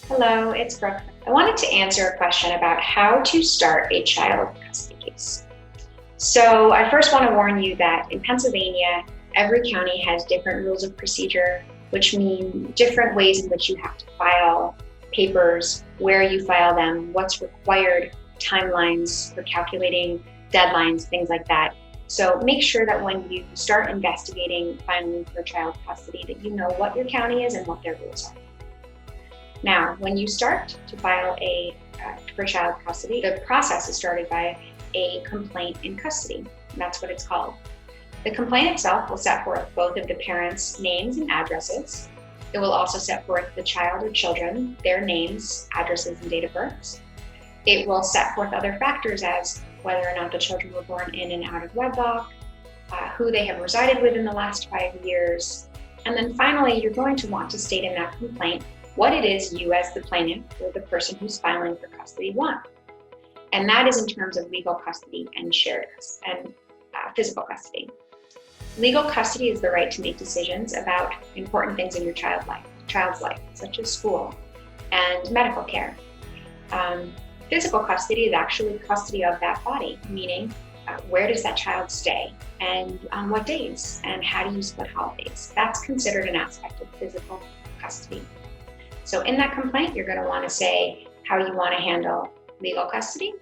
Hello, it's Brooke. I wanted to answer a question about how to start a child custody case. So I first want to warn you that in Pennsylvania, every county has different rules of procedure, which mean different ways in which you have to file papers, where you file them, what's required, timelines for calculating deadlines, things like that. So make sure that when you start investigating filing for child custody that you know what your county is and what their rules are. Now, when you start to file for child custody, the process is started by a complaint in custody. That's what it's called. The complaint itself will set forth both of the parents' names and addresses. It will also set forth the child or children, their names, addresses, and date of births. It will set forth other factors as whether or not the children were born in and out of wedlock, who they have resided with in the last 5 years. And then finally, you're going to want to state in that complaint what it is you as the plaintiff or the person who's filing for custody want. And that is in terms of legal custody and shared and physical custody. Legal custody is the right to make decisions about important things in your child's life, such as school and medical care. Physical custody is actually custody of that body, meaning where does that child stay and on what days and how do you split holidays? That's considered an aspect of physical custody. So in that complaint, you're going to want to say how you want to handle legal custody,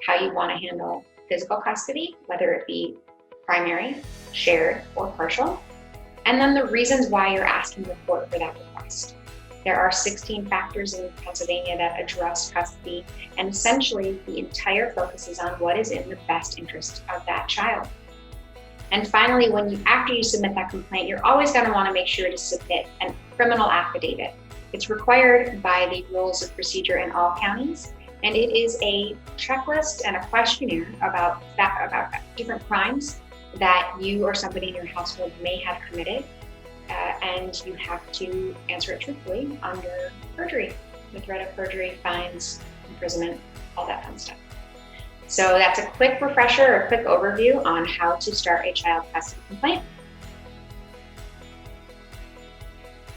how you want to handle physical custody, whether it be primary, shared, or partial, and then the reasons why you're asking the court for that request. There are 16 factors in Pennsylvania that address custody, and essentially the entire focus is on what is in the best interest of that child. And finally, after you submit that complaint, you're always going to want to make sure to submit a criminal affidavit. It's required by the rules of procedure in all counties, and it is a checklist and a questionnaire about different crimes that you or somebody in your household may have committed, and you have to answer it truthfully under perjury. The threat of perjury, fines, imprisonment, all that fun stuff. So that's a quick refresher, a quick overview on how to start a child custody complaint.